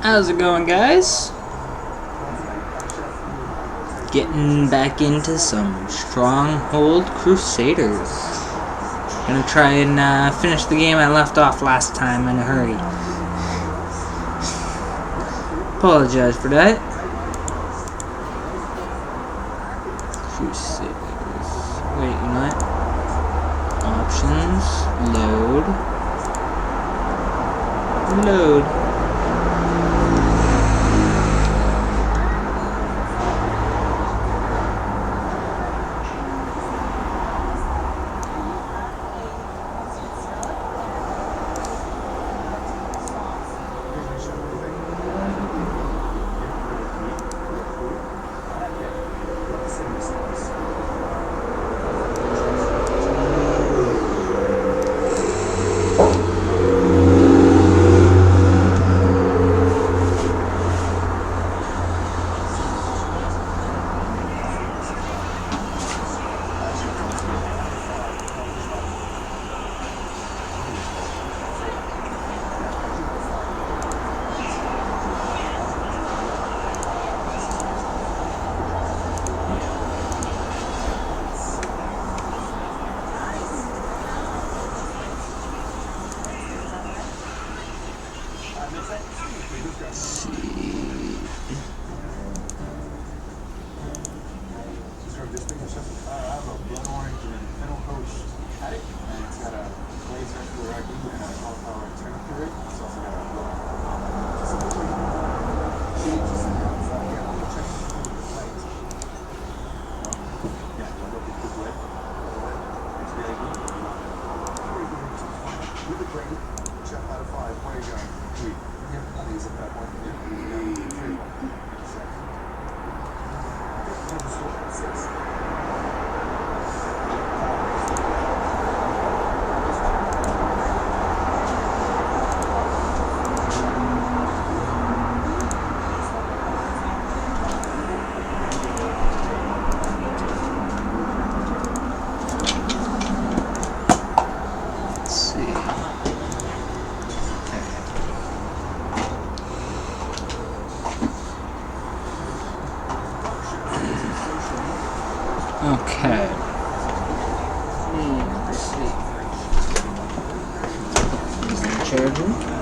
How's it going, guys? Getting back into some Stronghold Crusaders. Gonna try and finish the game I left off last time in a hurry. Apologize for that. Crusaders. Wait, you know what? Options. Load. Okay. Let's see. Is the charger?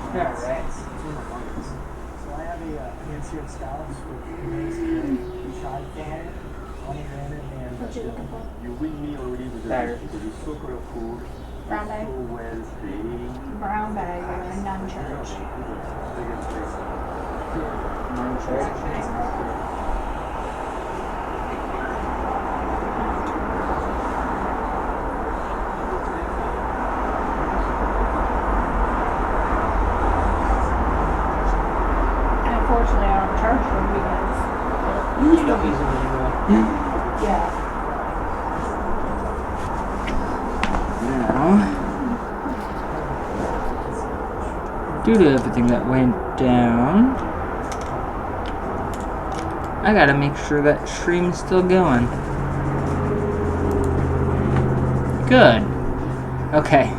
Alright. So I have a fancy of scallops with nice shot cannon, honey granite, and You win me already with Better. because you're so colorful, Brown bag. so well played. Brown bag and non-charged. And unfortunately, I don't charge them because You don't use them anymore. yeah. Now, due to everything that went down, I gotta make sure that stream's still going. Good. Okay.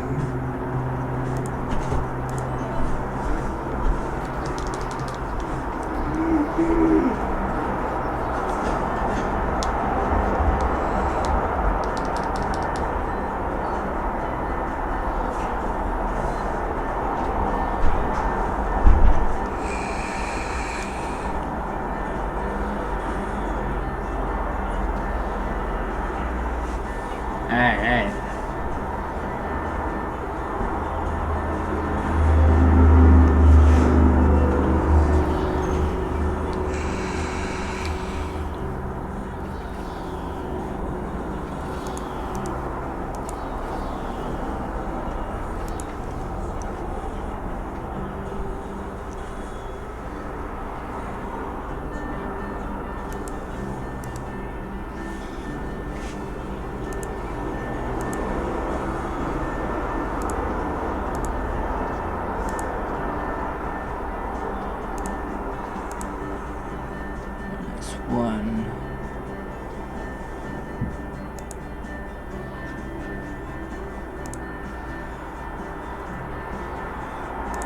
Alright.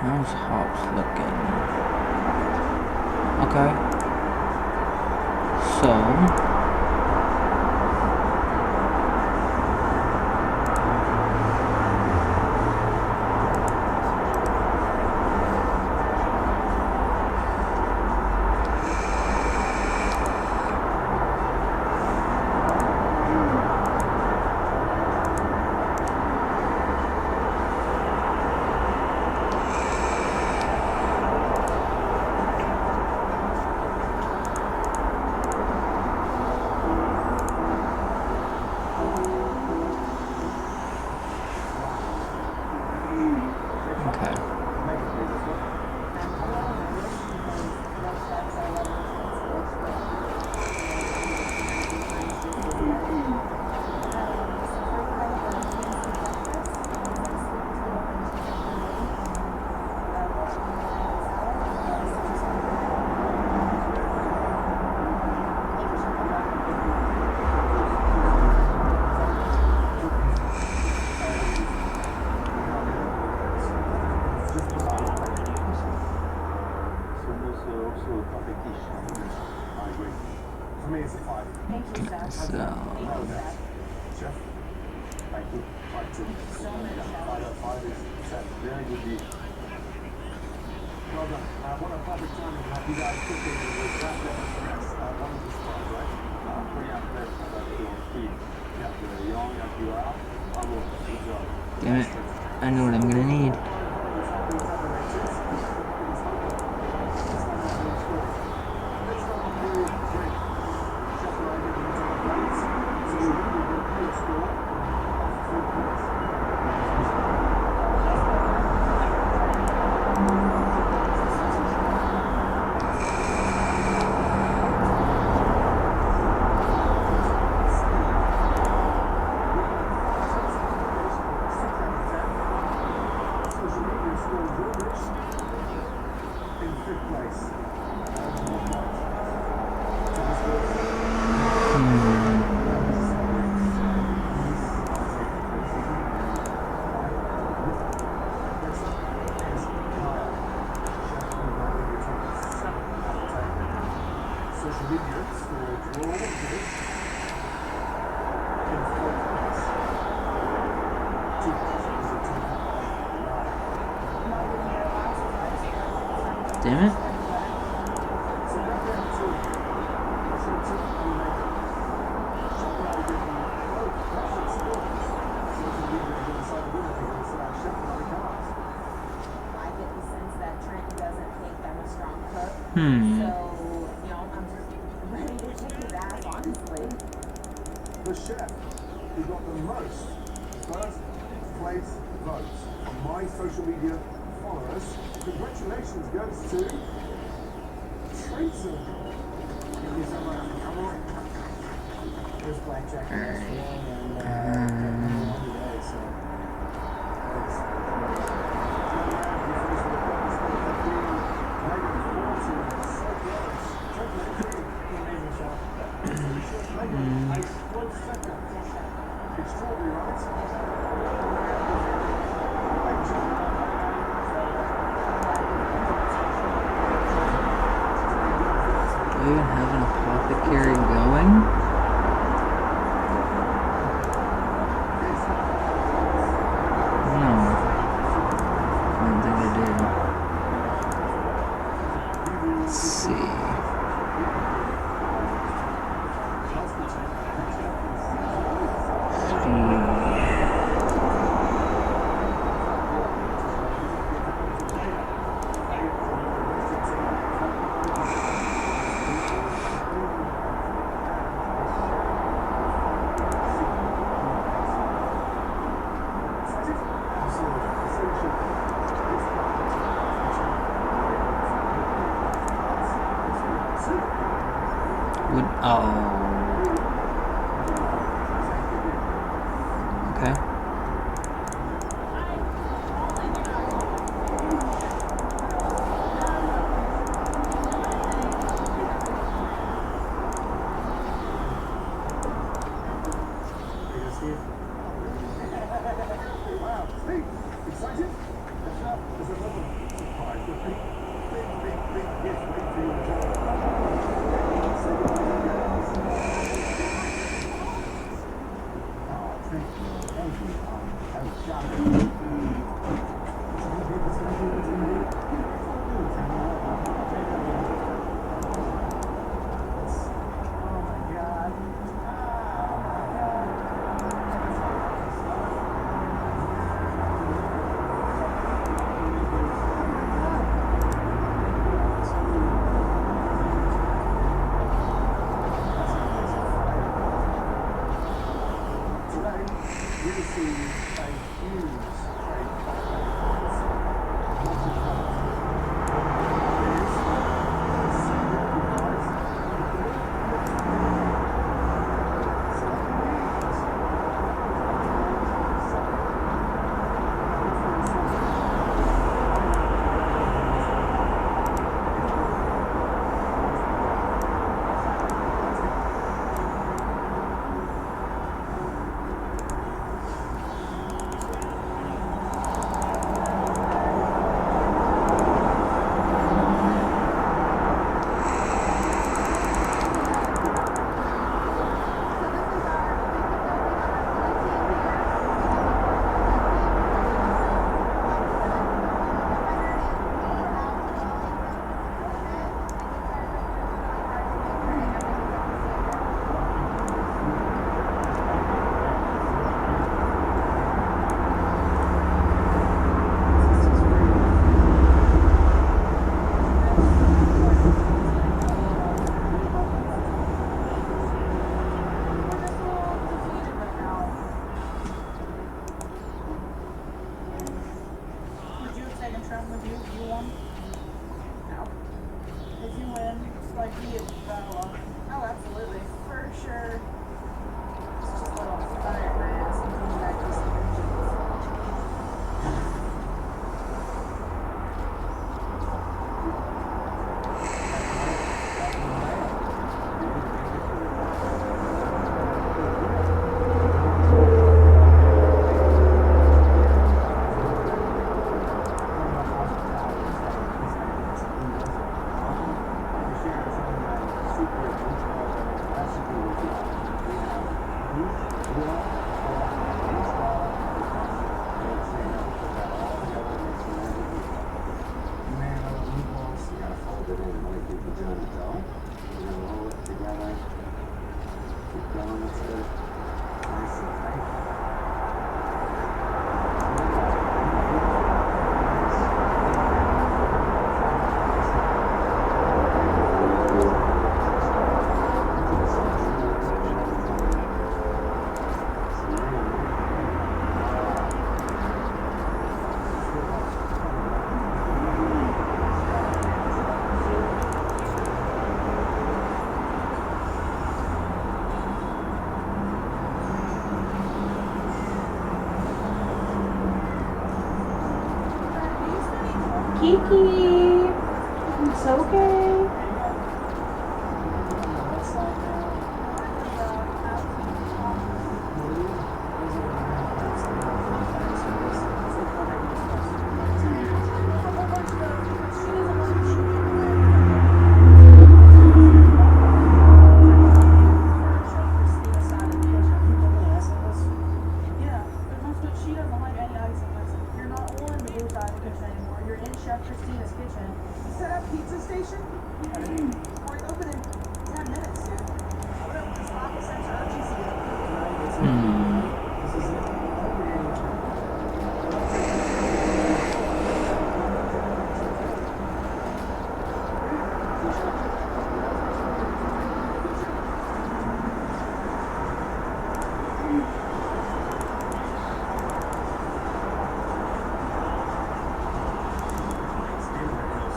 How's Hobbs looking? Okay. So For me, it's a 5. Thank you, Seth. So Chef? Thank you. 5 too. So much, Seth. 5 is set. Very good deal. Well done. What a perfect timing to have you guys cooking with that level of stress. One of the spots, right? I'm pretty impressed about your speed. Yeah, young as you are. Bravo. Good job. damn it. I know what I'm gonna need. Social media scored draw this in 4th place. 2 places are 2. Damn it. So that down to social media is going to decide the winner because Chef Money cars. I get the sense that Trent doesn't think I'm a strong cook. Hmm. So, you know, I'm just ready to kick his ass, honestly. The chef who got the most first place votes on my social media followers. Congratulations goes to Trenton. Thank you so much. Come on. Here's blackjack and today, so thanks. Extraordinary, right? Do I even have an apothecary going? No. I don't think I do. Let's see. Would okay. Wow, Steve, excited? There's a Alright, so big hits waiting for you in trouble. Oh, thank you. Thank you. That was shocking. Oh my God. Today, we see a huge Would you have taken Trump with you if you won? No. If you win, like you get Oh, absolutely. For sure. It's just a little fire in my ass and coming back to some Kiki. It's okay. Yeah, but most of she doesn't like any ice in this. You're not on the blue side of the kitchen anymore. You're in Chef Christina's kitchen. set up pizza station? We're open in 10 minutes, dude. What up, this Papa Sense urgency?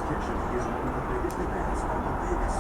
Kitchen is one of the biggest events on the biggest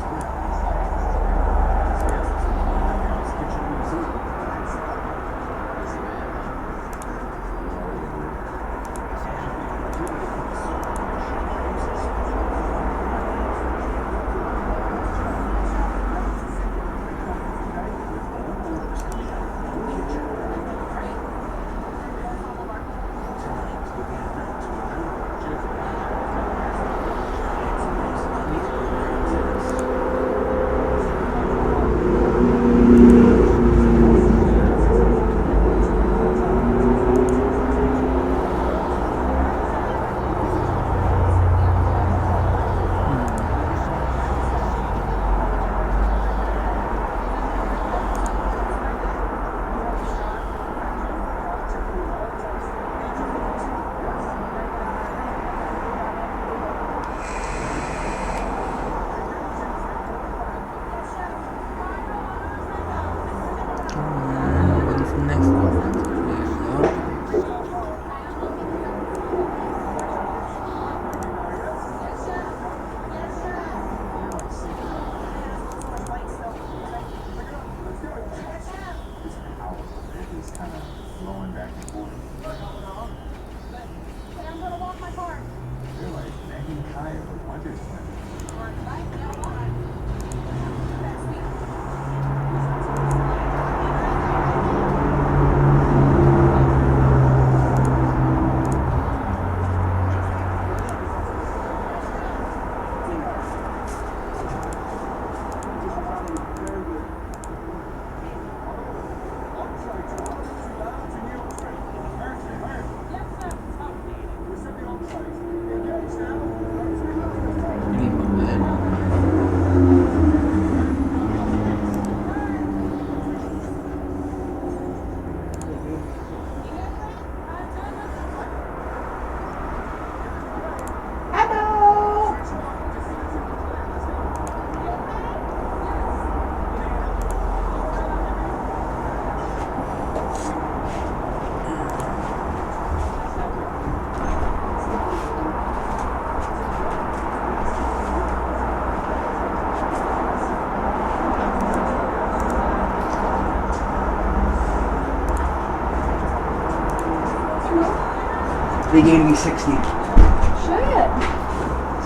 They gave me 60. Shit.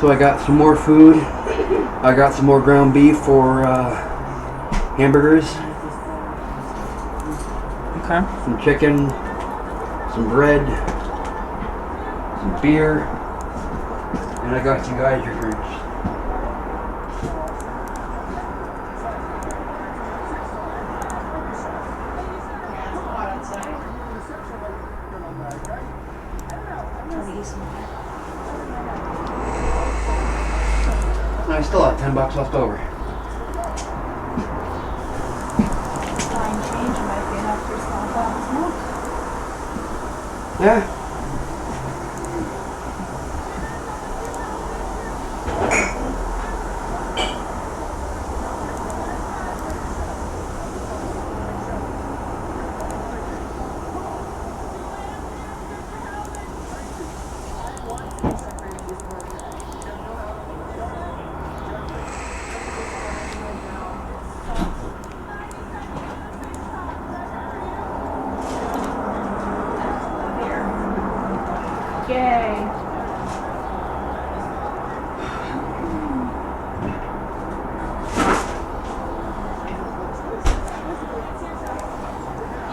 So I got some more food. I got some more ground beef for hamburgers, Okay. some chicken, some bread, some beer, and I got you guys your drinks. I still have $10 left over. Fine change might be enough for small box milk. Yeah. Yay.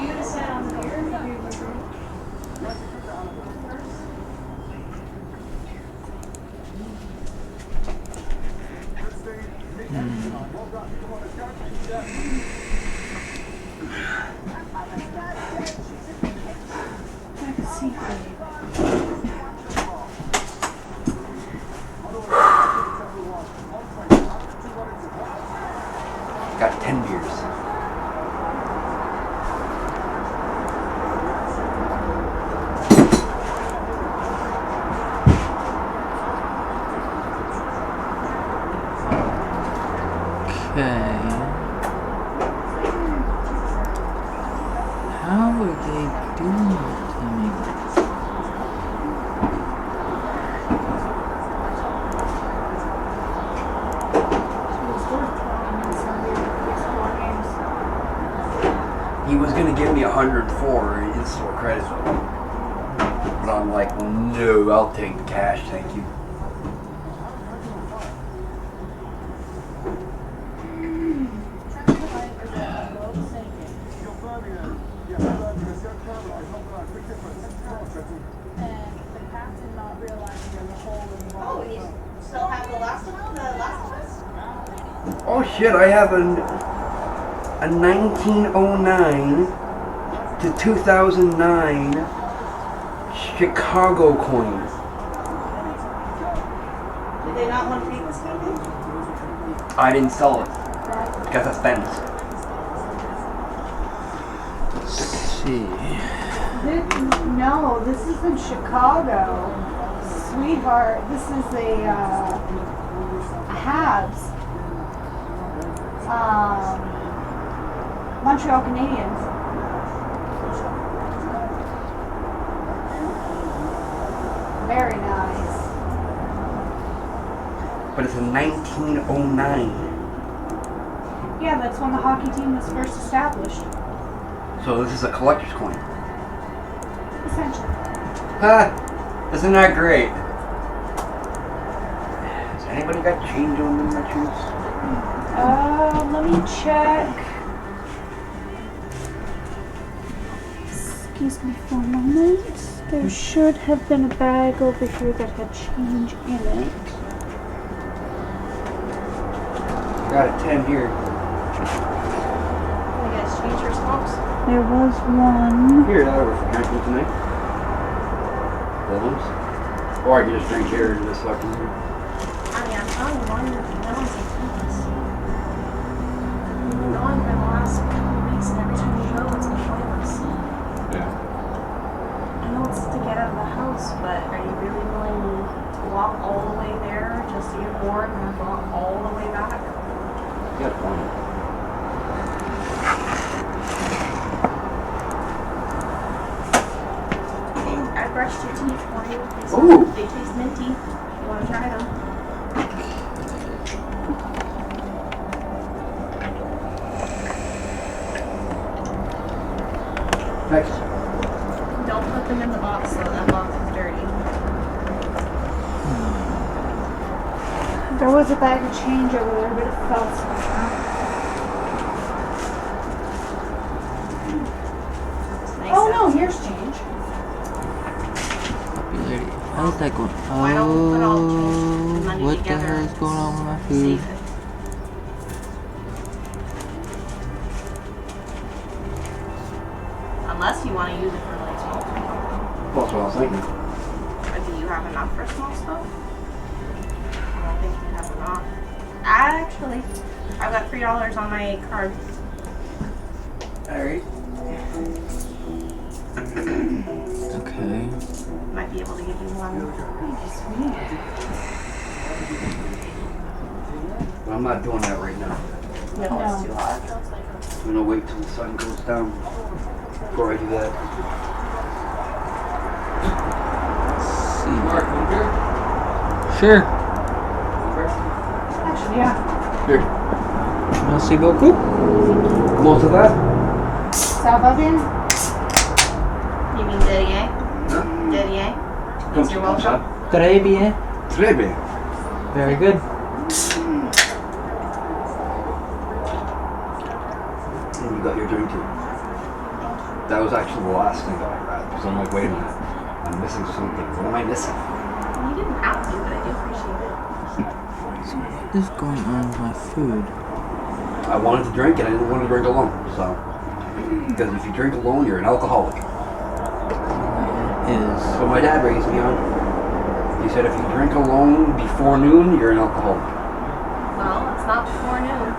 You gonna sit on the beer? Got 10 beers. Okay. How are they doing it to me? He was gonna give me 104 in-store credits, but I'm like, no, I'll take the cash, thank you. Oh, and you still have the last one? The last of us? Oh shit, I have a 1909 to 2009 Chicago coin. Did they not want to take this movie? I didn't sell it because I spent it. Let's see. No, this isn't Chicago. Sweetheart, this is a Habs. Montreal Canadiens. Very nice. But it's a 1909. Yeah, that's when the hockey team was first established. So this is a collector's coin. Essentially. Ha! Isn't that great? Has anybody got change on them by chance? Let me check. Excuse me for a moment. There should have been a bag over here that had change in it. Got a 10 here. You guys change your smokes? There was one. Here, that'll work for camping tonight. Bubbles. Or I can just drink here in this fucking room. I mean, I'm telling you, why you're going to this. You've been going for the last couple of weeks, and every time you go, it's been pointless. Yeah. I know it's to get out of the house, but are you really willing to walk all the way there just to get bored and then walk all the way back? You got a point. And I brushed your teeth for you. Ooh. They taste minty. You want to try them? Next. Don't put them in the box, though. That box is dirty. There was a bag of change over there, but it fell somewhere. It's nice Oh that- no, here's change. How's that going? Why don't we put all the change and money What the together hell is and going on with my food? Save it. Unless you want to use it for like small stuff. That's what I was thinking. But do you have enough for small stuff? I don't think you have enough. Actually, I've got $3 on my card. Alright. Okay. Might be able to give you one. But I'm not doing that right now. No, it's too hot. I'm gonna wait till the sun goes down before I do that. Sure. Actually, yeah. Here. Merci beaucoup. Most of that? South Oven? You mean Didier? Didier? It's your welcome. Très bien. Très bien. Very good. And you got your drink too. That was actually the last thing that I grabbed. So I'm like, wait a minute. I'm missing something. What am I missing? You didn't have to, but I do appreciate it. What is going on with my food? I wanted to drink and I didn't want to drink alone. So, because if you drink alone, you're an alcoholic. Is So my dad raised me on. He said if you drink alone before noon, you're an alcoholic. Well, it's not before noon.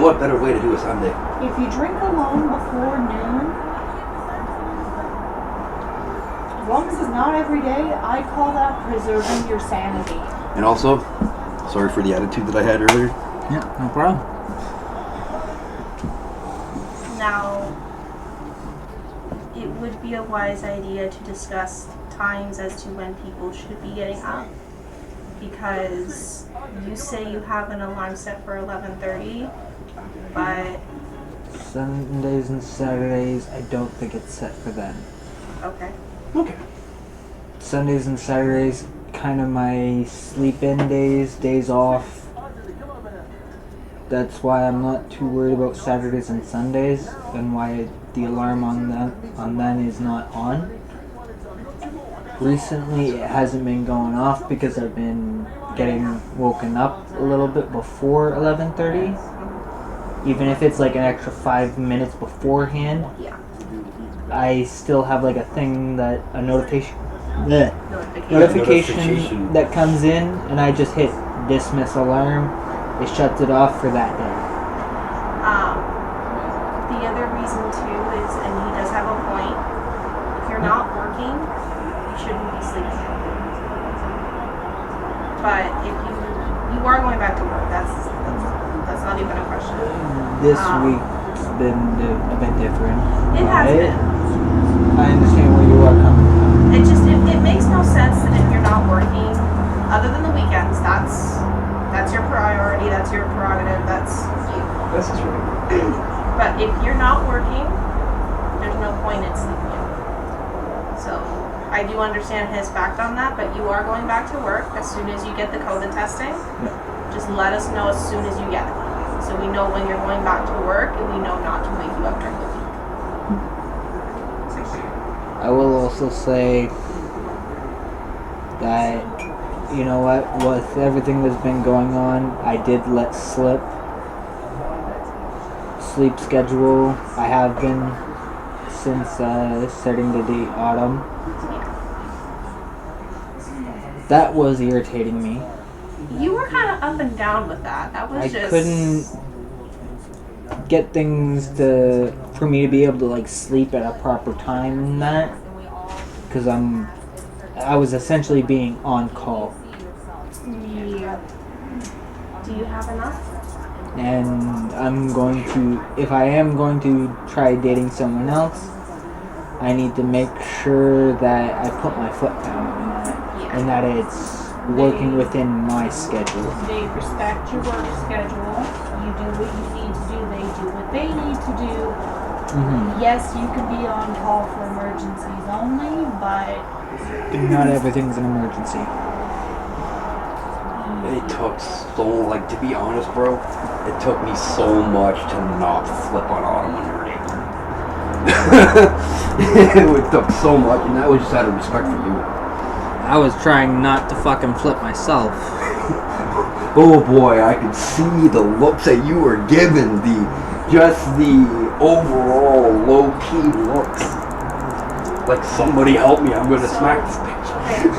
What better way to do a Sunday? If you drink alone before noon, as long as it's not every day, I call that preserving your sanity. And also, sorry for the attitude that I had earlier. yeah, no problem. Now, it would be a wise idea to discuss times as to when people should be getting up. Because you say you have an alarm set for 11:30, but Sundays and Saturdays, I don't think it's set for then. okay. Okay. Sundays and Saturdays, kind of my sleep-in days off. That's why I'm not too worried about Saturdays and Sundays, and why the alarm on then is not on. Recently, it hasn't been going off because I've been getting woken up a little bit before 11:30. Even if it's like an extra 5 minutes beforehand, Yeah. I still have like a thing that a notification Notification. that comes in, and I just hit dismiss alarm. It shuts it off for that day. The other reason too is, and he does have a point, if you're not working, you shouldn't be sleeping. But if you are going back to work, that's not even a question. This week's been a bit different. It has Right? been. I understand where you are coming from. It makes no sense that if you're not working, other than the weekends, that's your priority, that's your prerogative, that's you. This is right. But if you're not working, there's no point in sleeping. So I do understand his fact on that, but you are going back to work as soon as you get the COVID testing. Just let us know as soon as you get it. So we know when you're going back to work and we know not to wake you up during the week. I will also say that, you know what, with everything that's been going on, I did let slip sleep schedule. I have been since starting the autumn. That was irritating me. You were kind of up and down with that. That was I just... couldn't get things for me to be able to like sleep at a proper time in that, because I was essentially being on call, Yeah. Do you have enough? and if I am going to try dating someone else, I need to make sure that I put my foot down on that, and that it's working within my schedule. They respect your work schedule. You do what you need to do. They do what they need to do. Mm-hmm. Yes, you can be on call for emergencies only, but Not everything's an emergency. It took so, like, to be honest, bro, it took me so much to not flip on autumn when we were dating. It took so much, and that was just out of respect for you. I was trying not to fucking flip myself. Oh boy, I could see the looks that you were given, just the overall low-key looks. Like, somebody help me, I'm gonna smack this bitch. Okay,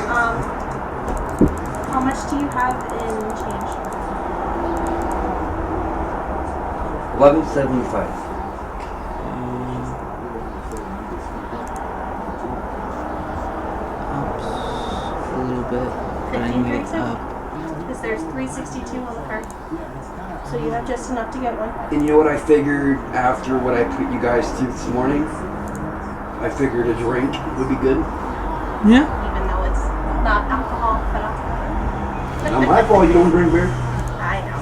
how much do you have in change? $11.75. A little bit. But I need it up. Because there's 362 on the card. So you have just enough to get one. And you know what I figured after what I put you guys through this morning? I figured a drink would be good. Yeah. Even though it's not alcohol, but Not my fault you don't drink beer. I know.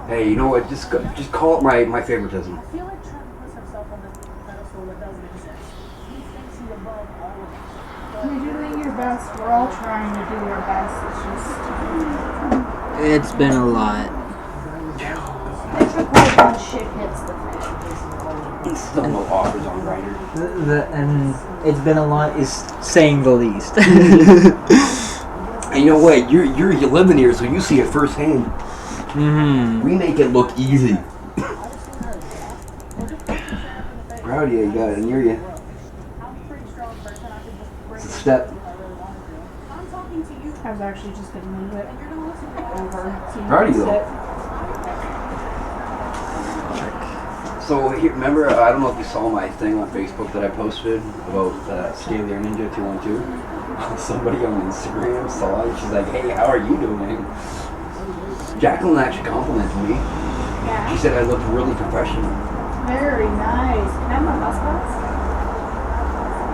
Hey, you know what? Just call it my favoritism. I feel like Trent puts himself on this pedestal that doesn't exist. He thinks he's above all of us. You're doing your best. We're all trying to do our best. It's been a lot. It's required when shit hits the fan. It's still no offers on Grindr. And it's been a lot is saying the least. And you know what? You're living here, so you see it firsthand. Mm-hmm. We make it look easy. Proud of you, you got it near you. It's a step. I was actually just going to move it over. So Proud of you, can though. sit. So here, remember, I don't know if you saw my thing on Facebook that I posted about Scalar Ninja 212. Somebody on Instagram saw it. She's like, "Hey, how are you doing?" Jacqueline actually complimented me. Yeah. She said I looked really professional. Very nice. Can I have my bus pass?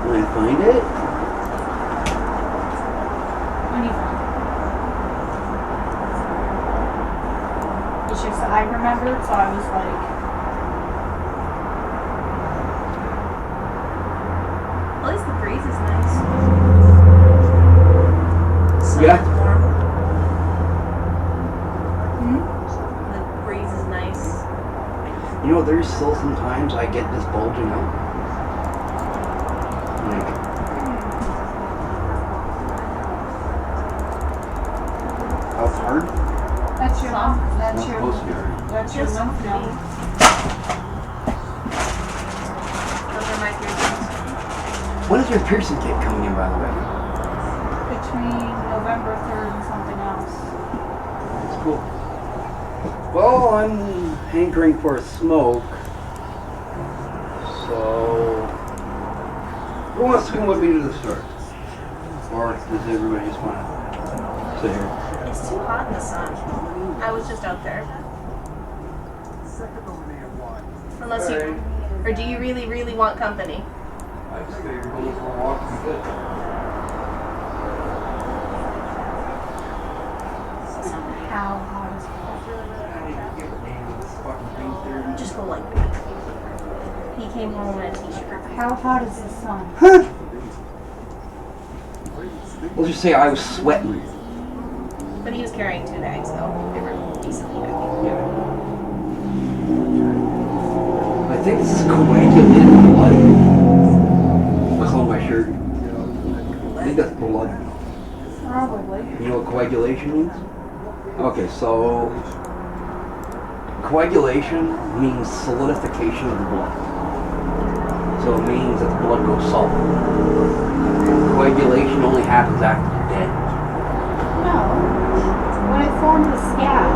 When I find it, When you find it. It's just I remembered, so I was like, At least the breeze is nice. So Yeah. much warm. hmm? The breeze is nice. you know, there's still sometimes I get this bulging out. Like, how hard? That's your Soft. That's Not your supposed to be hard. That's your Just lymph to node. be. Those are my piercings. When is your piercing kit coming in, by the way? Between November 3rd and something else. It's cool. Well, I'm hankering for a smoke. So, who wants to come with me to the store? Or does everybody just want to sit here? It's too hot in the sun. I was just out there. Unless you, or do you really, really want company? I just figured going for a walk would be good. How hot is it? Just go like that. He came home in a t-shirt. How hot is the sun? Let's just say I was sweating. But he was carrying 2 bags, so they were decently heavy. Yeah. I think this is coagulated blood. What's on my shirt? I think that's blood. Probably. You know what coagulation means? Okay, so coagulation means solidification of the blood. So it means that the blood goes solid. Coagulation only happens after you're dead. No. When it formed the scab.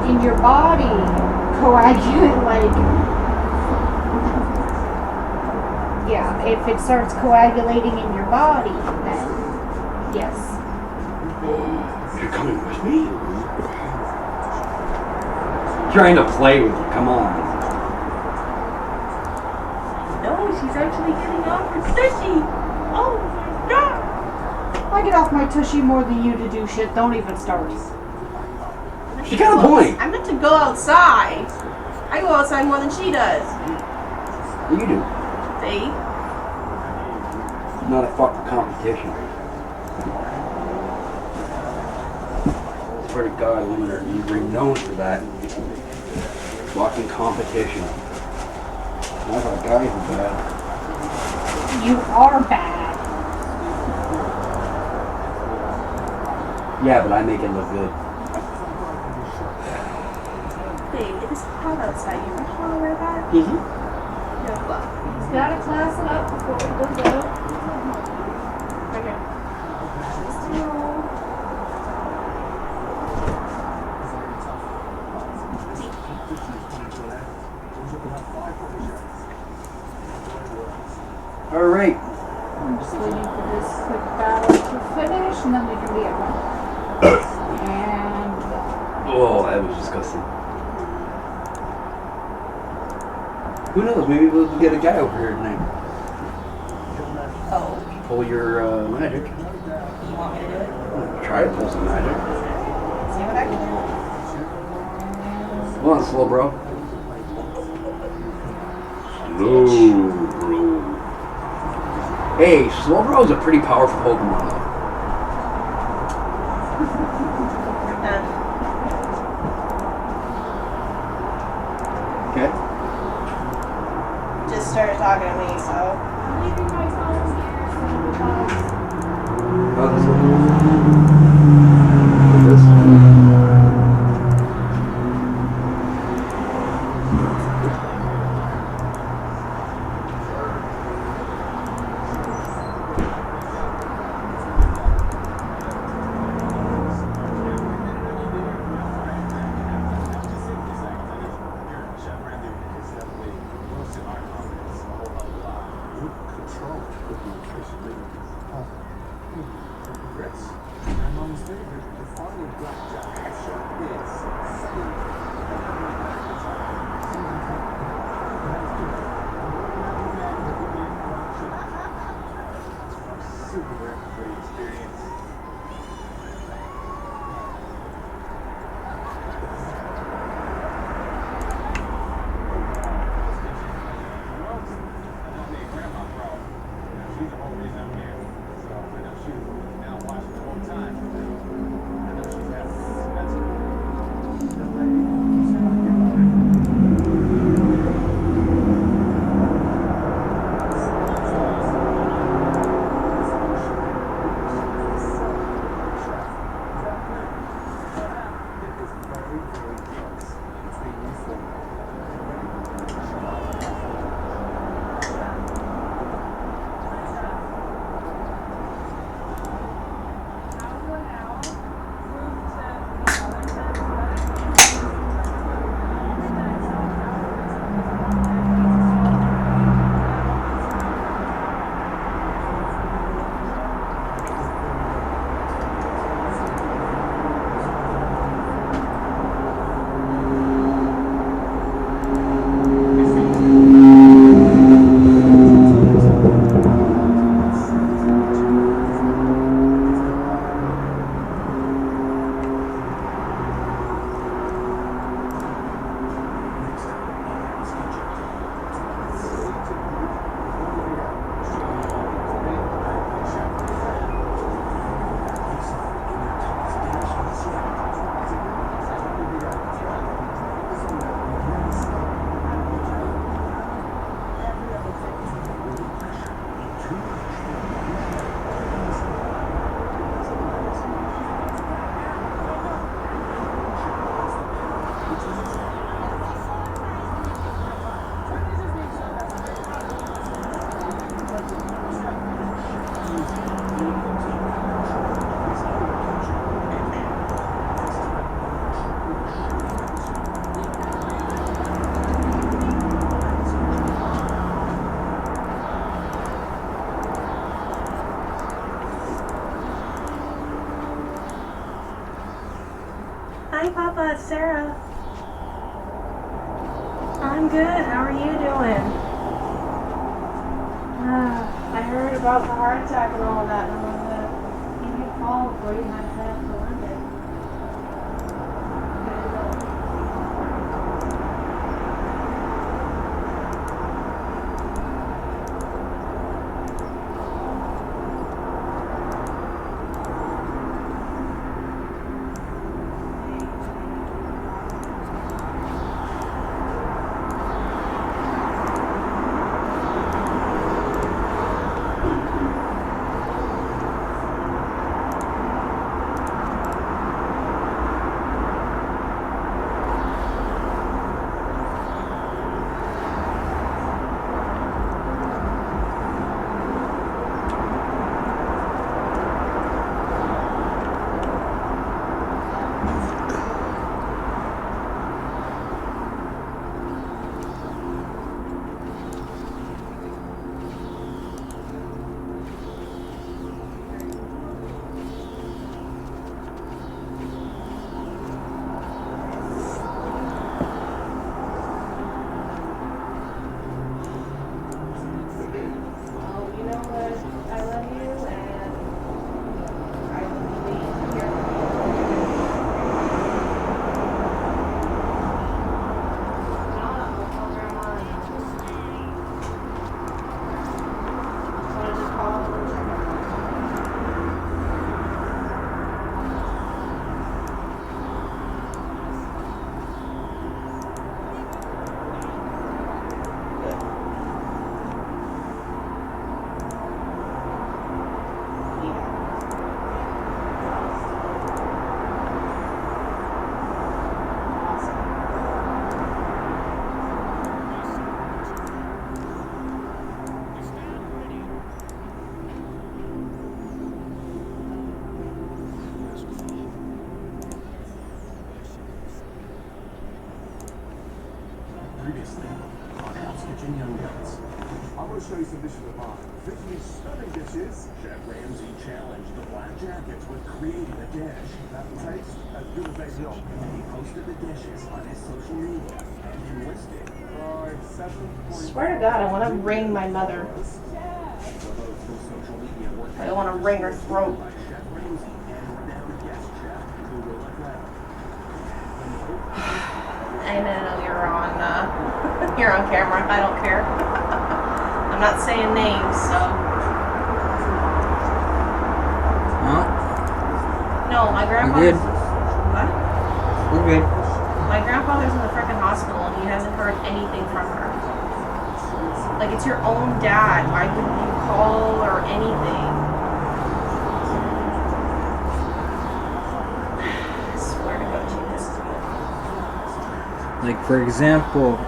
In your body, coagulate, like, yeah, if it starts coagulating in your body, then yes. You're coming with me? Trying to play with you, come on. No, she's actually getting off her tushy. Oh my god. I get off my tushy more than you to do shit. Don't even start. She got a point. I meant to go outside. I go outside more than she does. You do. See? Not a fucking competition. Swear to God, women are renowned for that. Fucking competition. Not our guys are bad. You are bad. Yeah, but I make it look good. Babe, it is hot outside. You really want to wear that? Mm-hmm. No, look. He's gotta class it up before we go out. Right here. All right. I'm just waiting for this quick battle to finish, and then we can be at home. And Oh, that was disgusting. Who knows? Maybe we'll get a guy over here tonight. Oh, Pull your magic. you want me to do it? Try to pull some magic. See what I can do? Come on, slow bro. Slow bro. Hey, slow bro is a pretty powerful Pokemon though. Okay. Just started talking to me, so. I'm leaving my phone here, so because Oh, this one. This. Hi, Papa. It's Sarah. I'm good. How are you doing? I heard about the heart attack and all of that, and I wanted to give you a call before you had to head up to London. Previously on Hell's Kitchen Young Guns. I'm going to show you some dishes of mine. Making these stunning dishes, Chef Ramsay challenged the Black Jackets with creating a dish that tastes as good as they look. He posted the dishes on his social media and enlisted 7.5. Swear to God, I want to ring my mother. I want to wring her throat. I know you're on camera. I don't care. I'm not saying names, so. Huh? No, my We're grandfather's. good. What? We're good. My grandfather's in the frickin' hospital and he hasn't heard anything from her. Like, it's your own dad. Why wouldn't you call or anything? I swear to God, she pisses me off. Like, for example,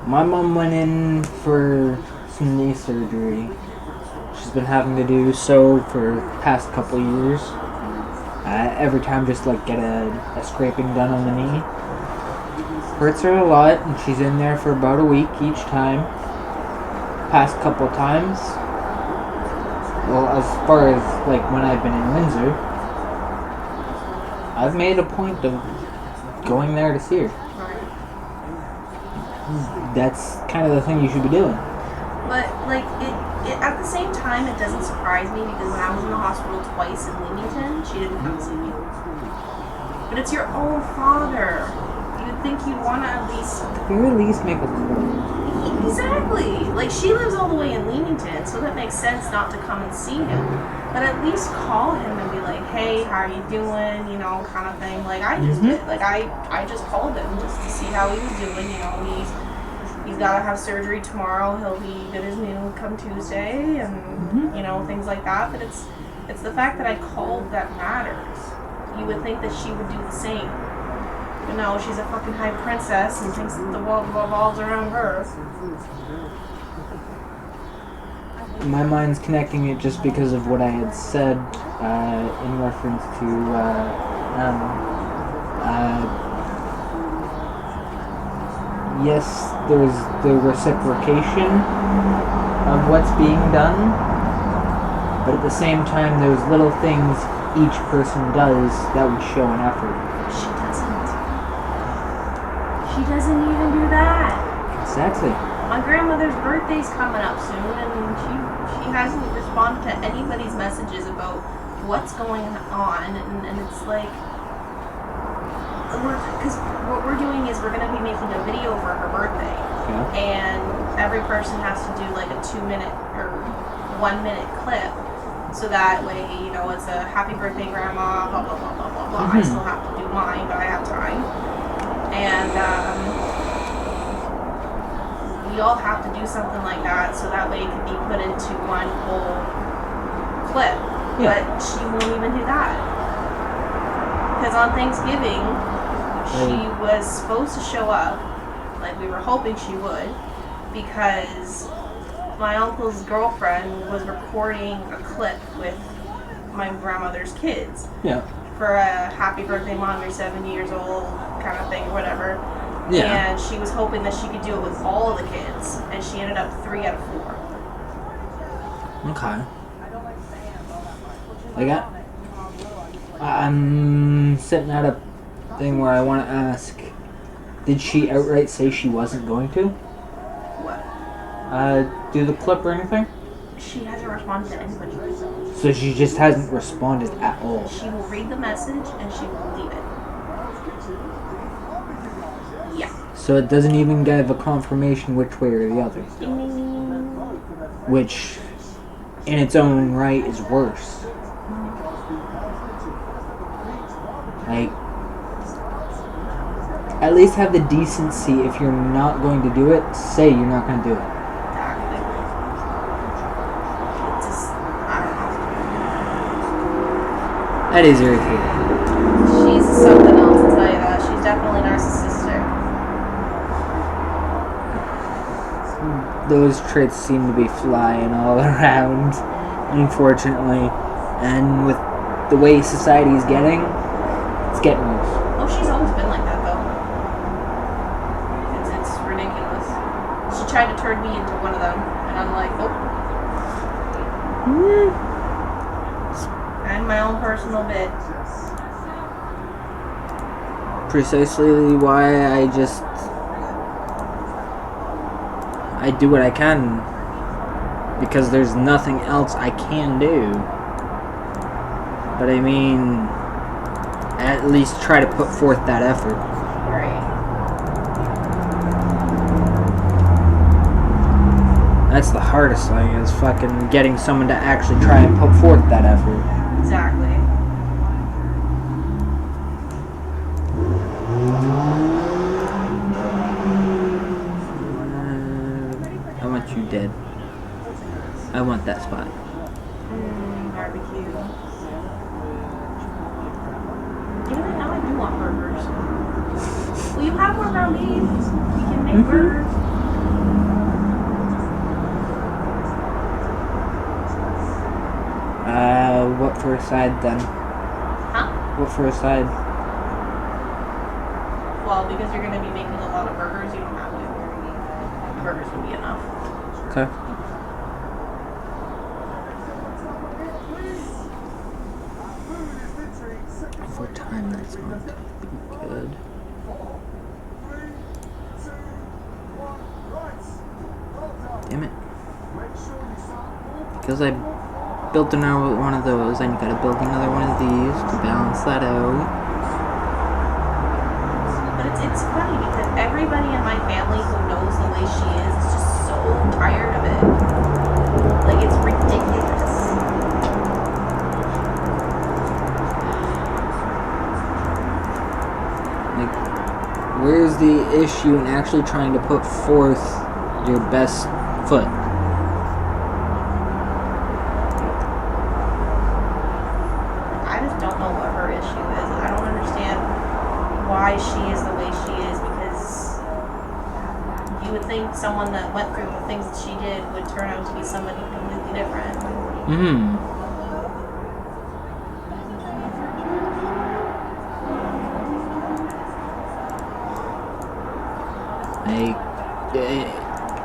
my mom went in for some knee surgery. She's been having to do so for the past couple years. Every time just like get a scraping done on the knee. Hurts her a lot, and she's in there for about a week each time. Past couple times. Well, as far as like when I've been in Windsor, I've made a point of going there to see her. That's kind of the thing you should be doing. But, like, it at the same time, it doesn't surprise me because when I was in the hospital twice in Leamington, she didn't come see me. But it's your own father. You'd think you'd want to at least... At the very least, make a call. Exactly. Like, she lives all the way in Leamington, so that makes sense not to come and see him. But at least call him and be like, hey, how are you doing? You know, kind of thing. Like, I just did. Like, I just called him just to see how he was doing. You know, he's got to have surgery tomorrow. He'll be good as new come Tuesday, and you know, things like that. But it's the fact that I called that matters. You would think that she would do the same. But no, she's a fucking high princess and thinks that the world revolves around her. My mind's connecting it just because of what I had said in reference to yes, there's the reciprocation of what's being done, but at the same time there's little things each person does that would show an effort. She doesn't. She doesn't even do that. Exactly. My grandmother's birthday's coming up soon, and she hasn't responded to anybody's messages about what's going on, and it's like, because what we're doing is we're going to be making a video for her birthday, and every person has to do like a 2-minute or 1-minute clip, so that way, you know, it's a happy birthday grandma, blah, blah, blah, blah, blah, blah. I still have to do mine, but I have time, and we all have to do something like that, so that way it can be put into one whole clip. But she won't even do that. Because on Thanksgiving, she was supposed to show up, like we were hoping she would, because my uncle's girlfriend was recording a clip with my grandmother's kids. Yeah. For a happy birthday mom, you're 7 years old kind of thing, or whatever. Yeah. And she was hoping that she could do it with all the kids, and she ended up 3 out of 4. Okay. Like I'm sitting at a thing where I want to ask, did she outright say she wasn't going to? What? Do the clip or anything? She hasn't responded to anybody. So she just hasn't responded at all. She will read the message and she will leave it. Yeah. So it doesn't even give a confirmation which way or the other. Which, in its own right, is worse. Like, at least have the decency, if you're not going to do it, say you're not going to do it. Exactly. It's just, I don't know. That is irritating. She's something else, I'll tell you that. She's definitely narcissistic. Those traits seem to be flying all around, unfortunately. And with the way society is getting, it's getting worse. Oh, she's always been like that, though. tried to turn me into one of them, and I'm like, oh. I'm my own personal bit. Precisely why I do what I can, because there's nothing else I can do. But I mean, at least try to put forth that effort. Right. That's the hardest thing, is fucking getting someone to actually try and put forth that effort. Exactly. I want you dead. I want that spot. Barbecue. Damn it, now I do want burgers. Well, you have more ground beef. We can make burgers. What for a side then? Huh? What for a side? Well, because you're going to be making a lot of burgers, you don't have to. Burgers would be enough. Okay. For time, that's not good. Damn it. Because I built another one of those, and you gotta build another one of these to balance that out. But it's funny because everybody in my family who knows the way she is just so tired of it. Like, it's ridiculous. Like, where's the issue in actually trying to put forth your best foot? I just don't know what her issue is. I don't understand why she is the way she is, because you would think someone that went through the things that she did would turn out to be somebody completely different.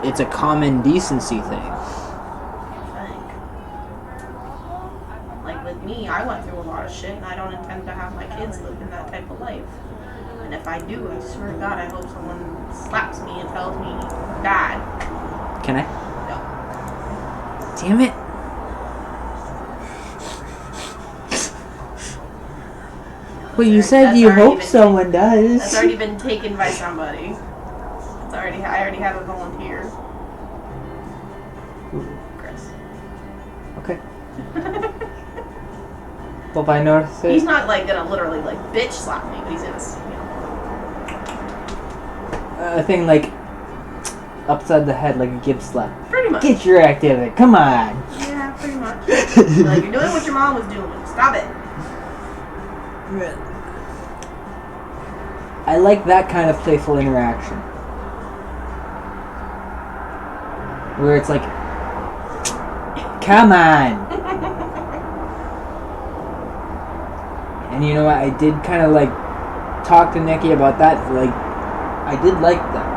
It's a common decency thing. I think. Like with me, I went through a lot of shit, and I don't intend to have my kids live in that type of life. And if I do, I swear to God, I hope someone slaps me and tells me bad. Can I? No. Damn it. Well, you said That's you already hope been someone does. That's already been taken by somebody. I already have a volunteer. Chris. Okay. Well, if I notice it. He's not like gonna literally like bitch slap me, but he's gonna, A thing like upside the head, like a Gibbs slap. Pretty much. Get your act together. Come on. Yeah, pretty much. Like, you're doing what your mom was doing. Stop it. I like that kind of playful interaction. Where it's like, come on. And you know what? I did kind of like talk to Nikki about that. Like, I did like that.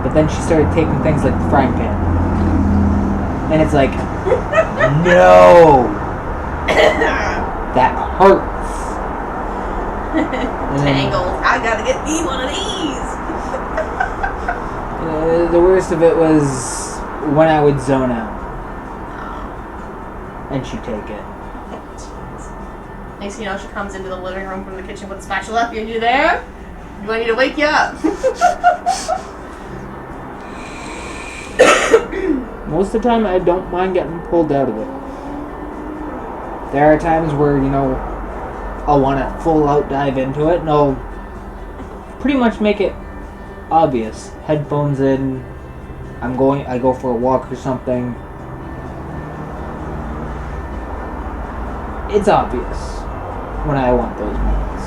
But then she started taking things like the frying pan. And it's like, no! That hurts. Tangled. I gotta get me one of these. The worst of it was when I would zone out. And she'd take it. Next thing you know, she comes into the living room from the kitchen with a spatula. Are you there? Do I need to wake you up? Most of the time, I don't mind getting pulled out of it. There are times where, you know, I'll want to full out dive into it, and I'll pretty much make it obvious. Headphones in, I go for a walk or something. It's obvious when I want those moments.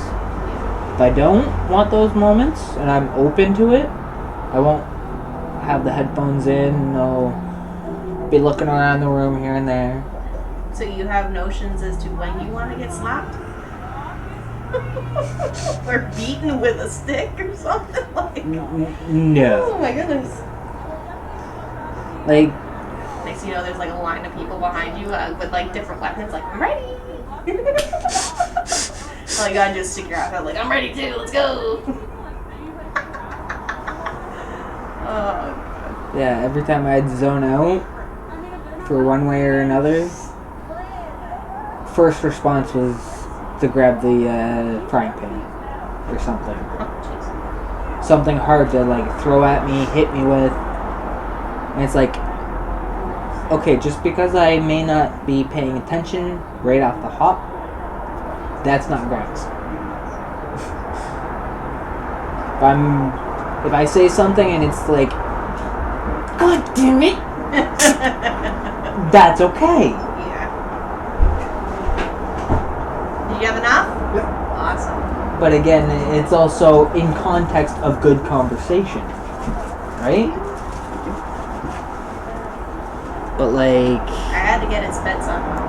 If I don't want those moments, and I'm open to it, I won't have the headphones in, and I'll be looking around the room here and there. So you have notions as to when you want to get slapped? Or beaten with a stick or something like. No. Oh my goodness. Like, Next thing you know, there's like a line of people behind you with like different weapons. Like, I'm ready. Like, I just stick your ass out. Like, I'm ready too. Let's go. Oh. yeah, every time I'd zone out for one way or another, first response was to grab the frying pan or something. Oh, jeez. Something hard to like throw at me, hit me with. And it's like, okay, just because I may not be paying attention right off the hop, that's not grounds. If I say something and it's like, God damn it, that's okay. Yeah. Did you have enough? Yep. Awesome. But again, it's also in context of good conversation, right? But like, I had to get it sped somehow.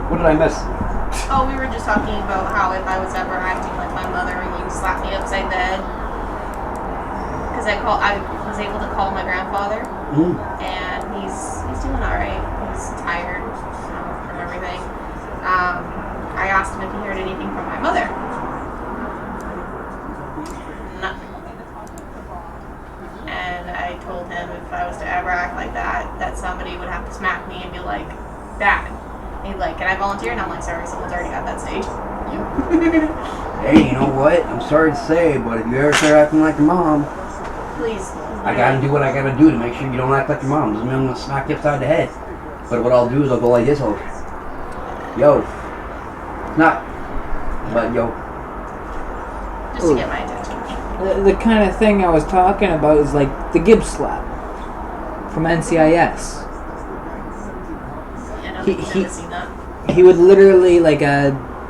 What did I miss? Oh, we were just talking about how if I was ever acting like my mother and you slapped me upside the head. Because I was able to call my grandfather, and he's doing all right. He's tired from everything. I asked him if he heard anything from my mother. Nothing. And I told him if I was to ever act like that somebody would have to smack me and be like, "Dad." He'd like, "Can I volunteer?" And I'm like, "Sorry, someone's already got that stage." Hey, you know what? I'm sorry to say, but if you ever start acting like your mom, Please. I gotta do what I gotta do to make sure you don't act like your mom. Doesn't mean I'm gonna smack you upside the head. But what I'll do is I'll go like this, yo. Not, but yo. Just to get my attention. the kind of thing I was talking about is like the Gibbs slap from NCIS. Yeah, no, He- I've he- never seen that. He would literally like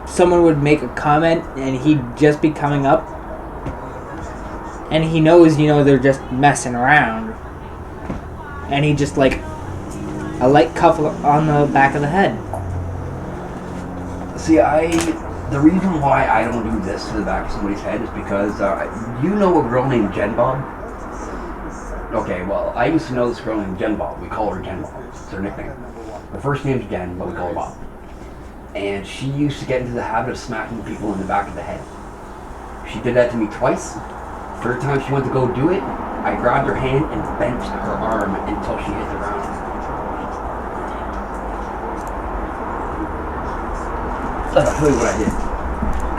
someone would make a comment and he'd just be coming up, and he knows they're just messing around, and he just like a light cuff on the back of the head. See, the reason why I don't do this to the back of somebody's head is because, you know a girl named Jen Bob? Okay, well, I used to know this girl named Jen Bob. We call her Jen Bob. It's her nickname. Her first name's Jen, but we call her Bob. And she used to get into the habit of smacking people in the back of the head. She did that to me twice. Third time she went to go do it, I grabbed her hand and bent her arm until she hit the ground. I'll tell you what I did.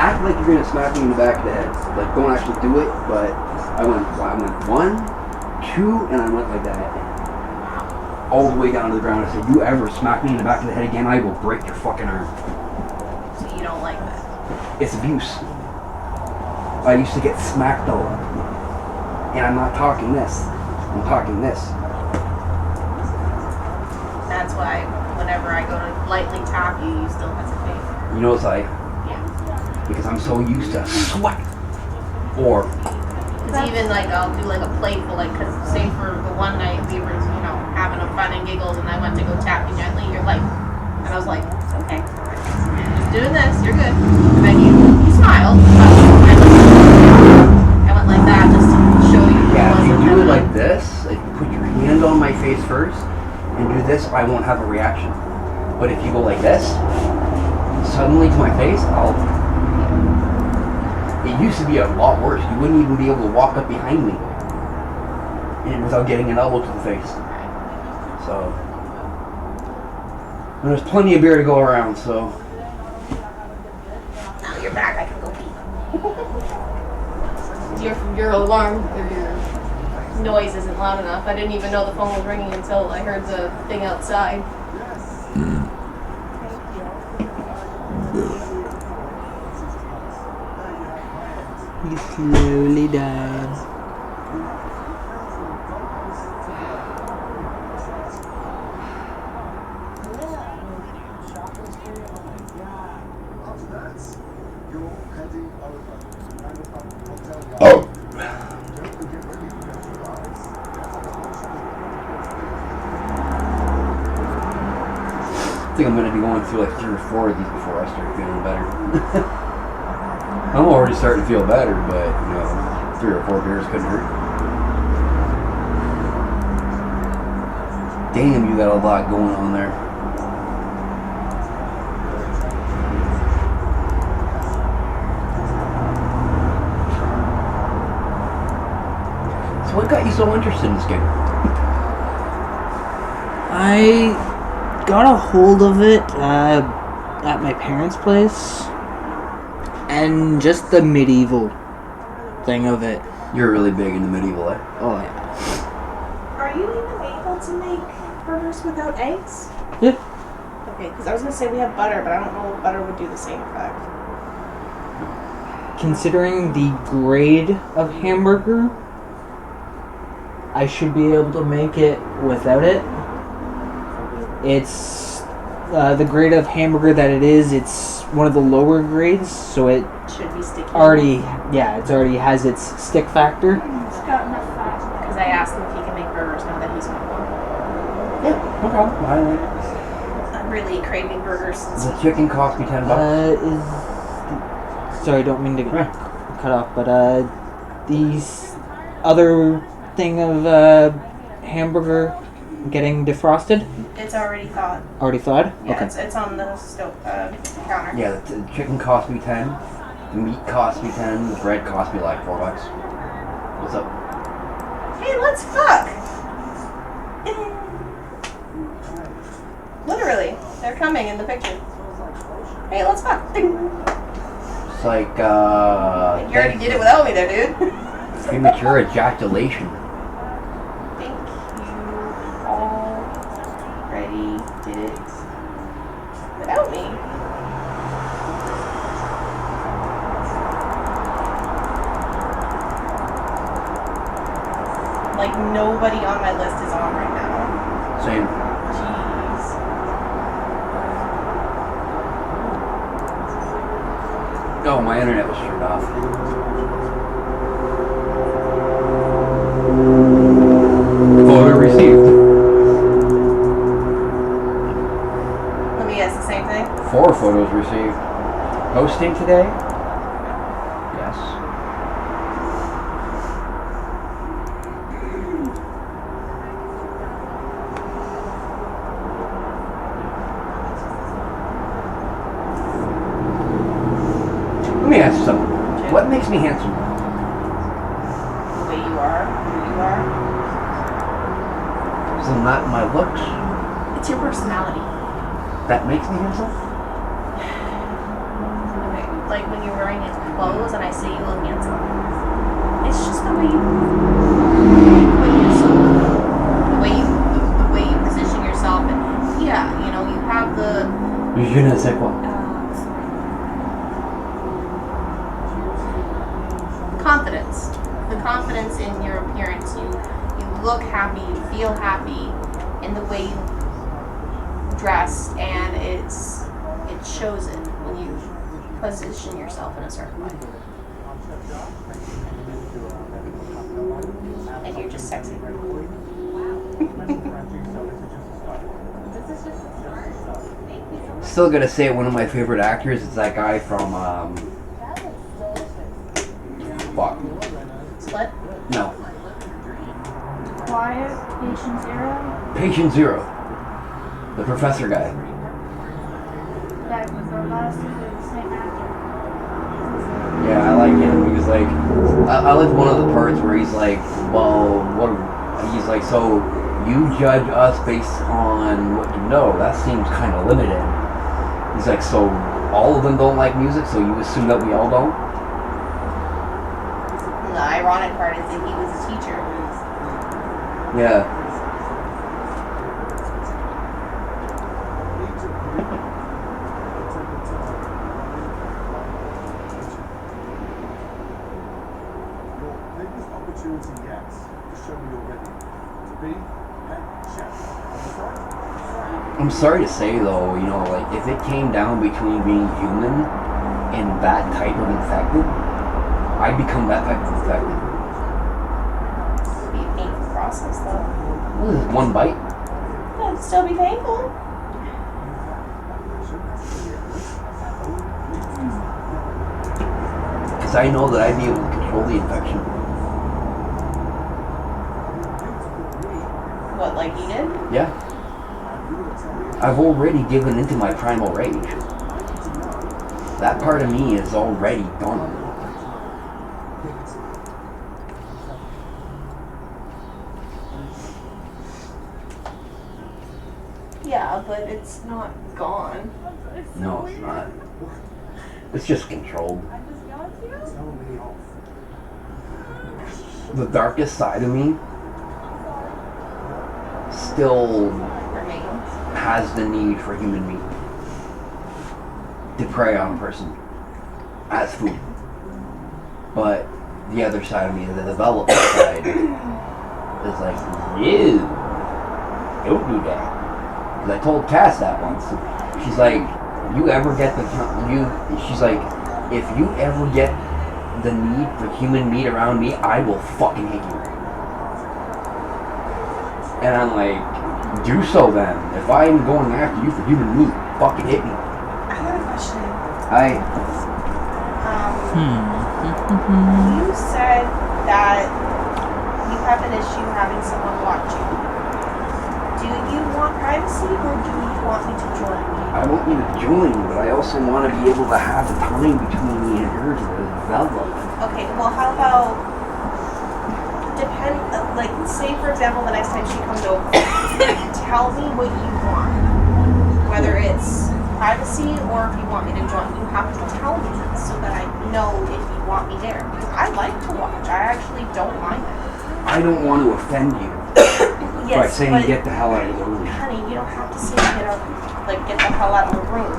Act like you're gonna smack me in the back of the head. Like, don't actually do it, but I went 1, 2, and I went like that. All the way down to the ground. I said, you ever smack me in the back of the head again, I will break your fucking arm. So you don't like that? It's abuse. I used to get smacked though. And I'm not talking this. I'm talking this. That's why whenever I go to lightly tap you, you still hesitate. You know, it's like, Yeah. because I'm so used to sweat. Or, Because even like I'll do like a playful, like, because say for the one night we were, having a fun and giggles, and I went to go tap you gently, you're like, and I was like, okay, you're just doing this, you're good. And then you smiled, but I went like that just to show you. yeah, if you wasn't do it that- like this, like put your hand on my face first, and do this, I won't have a reaction. But if you go like this, suddenly to my face, it used to be a lot worse. You wouldn't even be able to walk up behind me without getting an elbow to the face. So, and there's plenty of beer to go around, so. Now you're back, I can go pee. Your alarm, or your noise isn't loud enough. I didn't even know the phone was ringing until I heard the thing outside. He slowly died. I think I'm gonna be going through like 3 or 4 of these before I start feeling better. I'm already starting to feel better, but you know, 3 or 4 beers couldn't hurt. Damn, you got a lot going on there. So what got you so interested in this game? I got a hold of it at my parents' place, and just the medieval thing of it. You're really big into medieval, eh? Oh yeah. Are you even able to make burgers without eggs? Yeah. Okay, because I was gonna say we have butter, but I don't know if butter would do the same effect. Considering the grade of hamburger, I should be able to make it without it. It's the grade of hamburger that it is. It's one of the lower grades, so it Should be sticky. it already has its stick factor. It's got enough fat. Because I asked him if he can make burgers now that he's home. Yeah, no problem. I'm really craving burgers since The chicken cost me $10. Sorry, don't mean to cut off, but these other thing of hamburger getting defrosted. it's already thawed. Already thawed? Yeah, Okay. it's on the stove counter. Yeah, the chicken cost me 10. The meat cost me 10. The bread cost me like $4. What's up? Hey, let's fuck! Literally, they're coming in the picture. Hey, let's fuck! It's like, You already did it without me there, dude. premature ejaculation. I think you already did it without me. Like, nobody on my list is on right now. Same. Jeez. Oh, my internet was turned off. Photo received. Let me guess, the same thing? 4 photos received. Hosting today? Yes. Let me ask you something. What makes me handsome? The way you are, who you are. Is it not my looks It's your personality. that makes me handsome? Okay, like when you're wearing his clothes and I say you look handsome. It's just the way you put yourself, the way you position yourself, and yeah, you know, you have the Je ne sais quoi. confidence. The confidence in your appearance. You look happy, you feel happy in the way you dress, and it shows it when you position yourself in a certain way. And you're just sexy. Still gotta say one of my favorite actors is that guy from fuck. Split? No. Quiet, patient zero. Patient Zero. The professor guy. That was the last of the same actor. Yeah, I like him because like I like one of the parts where he's like, well, he's like, so you judge us based on what you know. That seems kind of limited. He's like, so all of them don't like music, so you assume that we all don't? The ironic part is that he was a teacher. Yeah. Your biggest opportunity yet to show me you're ready to be head chef. I'm sorry to say though, you know, like if it came down between being human and that type of infected, I'd become that type of infected. It would be a painful process, though. What is this, one bite? Yeah, it'd still be painful. because I know that I'd be able to control the infection. What, like you did? Yeah. I've already given into my primal rage. That part of me is already gone. Yeah, but it's not gone. No, it's not. It's just controlled. The darkest side of me still Remains. has the need for human meat to prey on a person as food. But the other side of me, the development side, is like, no, don't do that. Because I told Cass that once. She's like, she's like, if you ever get the need for human meat around me, I will fucking hit you. And I'm like, do so then. If I'm going after you for human meat, fucking hit me. I got a question. You said that you have an issue having someone watch you. Do you want privacy or do you want me to join you? I want you to join, but I also want to be able to have the time between me and her to develop. Okay, well how about like say for example the next time she comes over, tell me what you want. Whether it's privacy or if you want me to join. You have to tell me so that I know if you want me there. Because I like to watch. I actually don't mind it. I don't want to offend you by saying but get the hell out of the room. honey, you don't have to say get the hell out of the room.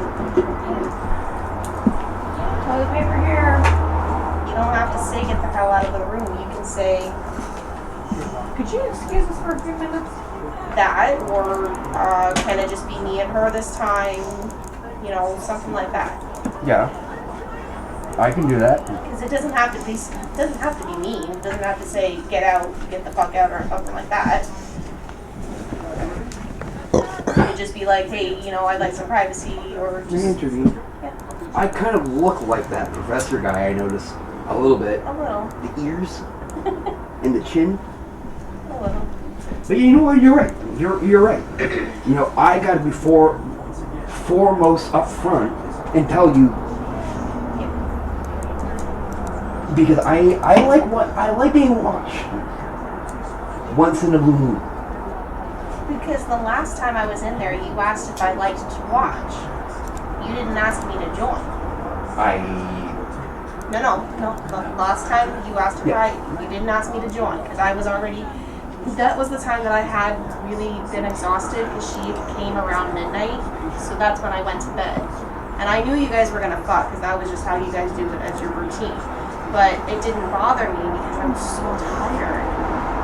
Toilet paper here. You don't have to say get the hell out of the room. You can say Could you excuse us for a few minutes? that, or can it just be me and her this time? You know, something like that. Yeah, I can do that. Because it doesn't have to be mean. It doesn't have to say get out, get the fuck out, or something like that. It could just be like, hey, you know, I'd like some privacy, or Let me just intervene. yeah, I kind of look like that professor guy I noticed a little bit. a little, The ears and the chin. a little. But you know what? You're right. You're right. You know, I got to be foremost up front and tell you because I like being watched once in a blue moon. Because the last time I was in there, you asked if I liked to watch. You didn't ask me to join. No. The last time you asked if you didn't ask me to join because I was already. That was the time that I had really been exhausted because she came around midnight. So that's when I went to bed. And I knew you guys were gonna fuck because that was just how you guys do it as your routine. But it didn't bother me because I was so tired.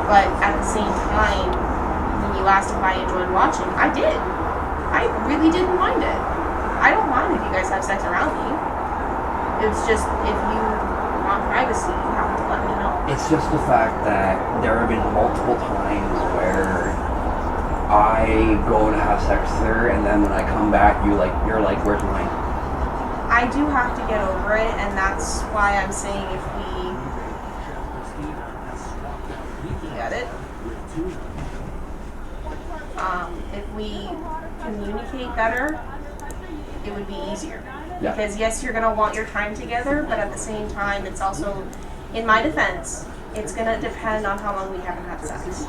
But at the same time, when you asked if I enjoyed watching, I did. I really didn't mind it. I don't mind if you guys have sex around me. It's just if you want privacy, you have to let me know. It's just the fact that there have been multiple times where I go to have sex with her, and then when I come back, you're like, where's mine? I do have to get over it, and that's why I'm saying if we get it. If we communicate better, it would be easier. Yeah. Because yes, you're gonna want your time together, but at the same time, it's also, in my defense, it's gonna depend on how long we haven't had sex.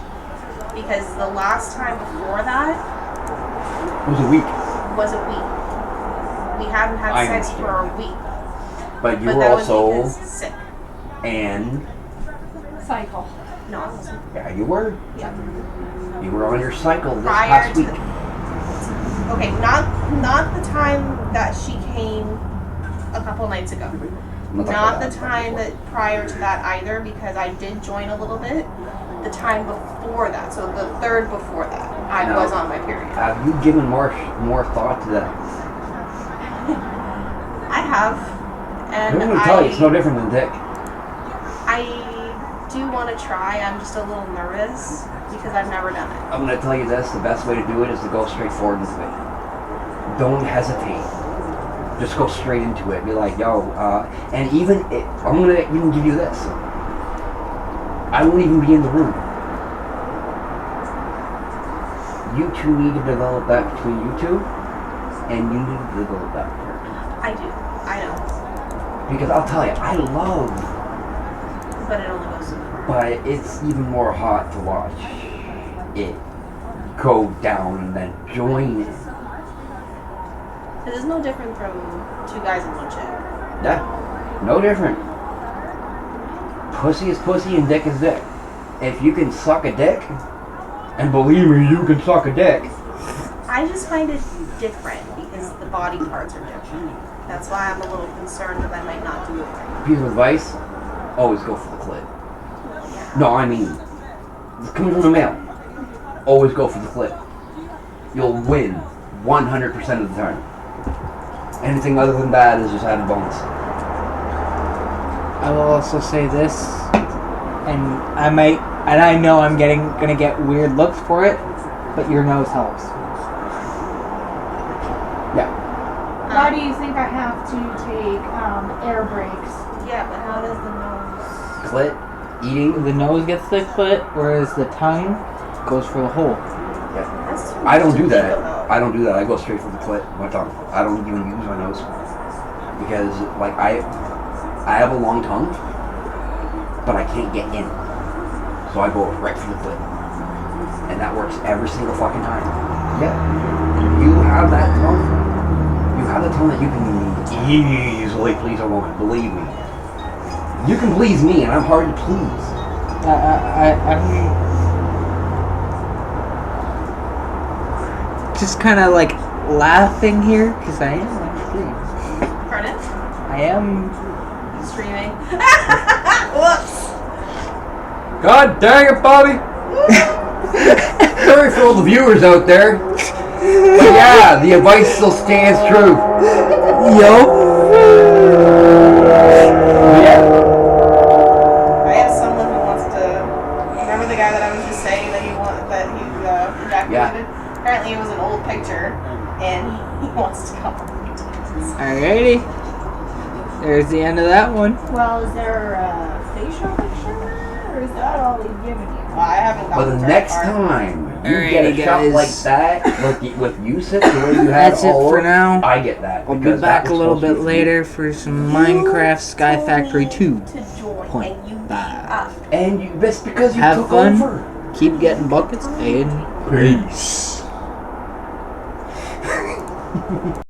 Because the last time before that It was a week. was a week. We hadn't had I sex understand. for a week. But you But were that was also because sick. and Cycle. No, I wasn't. yeah, you were. Yeah. You were on your cycle this Prior past to week. Okay, not the time that she came a couple nights ago. Not the time that prior to that either, because I did join a little bit. The time before that, so the third before that, I No. was on my period. Have you given more thought to that? I have, and I'm gonna tell you, it's no different than dick. I do want to try. I'm just a little nervous because I've never done it. I'm gonna tell you this: the best way to do it is to go straight forward into it. Don't hesitate. Just go straight into it. Be like, yo, and even I'm gonna even give you this. I won't even be in the room. You two need to develop that between you two, and you need to develop that character. I do. I know. Because I'll tell you, I love, But it only goes so far. but it's even more hot to watch it go down and then join it. This is no different from two guys and one chick. Yeah, no different. Pussy is pussy and dick is dick. If you can suck a dick, and believe me, you can suck a dick. I just find it different because the body parts are different. That's why I'm a little concerned that I might not do it right. Piece of advice, always go for the clit. No, I mean, coming from a male, always go for the clit. You'll win 100% of the time. Anything other than that is just added bonus. I will also say this, and I know I'm gonna get weird looks for it, but your nose helps. Yeah. Why do you think I have to take air breaks? Yeah, but how does the nose? Clit, eating. The nose gets the clit, whereas the tongue goes for the hole. Yeah. That's too I don't much do to that. think about. I don't do that. I go straight for the clit, my tongue. I don't even use my nose. Because, like, I have a long tongue, but I can't get in. So I go right for the clit. And that works every single fucking time. Yeah. You have that tongue. You have the tongue that you can easily please a woman. Believe me. You can please me, and I'm hard to please. I'm just kind of like laughing here because I am streaming. Pardon? I am. Streaming. Whoops. God dang it, Bobby! Sorry for all the viewers out there. But yeah, the advice still stands true. Yo. Yeah. I have someone who wants to. Remember the guy that I was just saying that he evacuated? Apparently, it was an old picture, and he wants to come. Alrighty. There's the end of that one. Well, is there a facial picture, or is that all he's giving you? Well, I haven't But gotten the very next far. time you Alrighty, get a shot guys. like that, with Yusuf, the way you had That's it all for over, now. I get that. I'll be because that back a was little supposed to bit be later for some Minecraft Sky Told Factory me 2. to join, Point and you beat five. up. And you, that's because you Have took fun. over. Keep getting buckets and peace.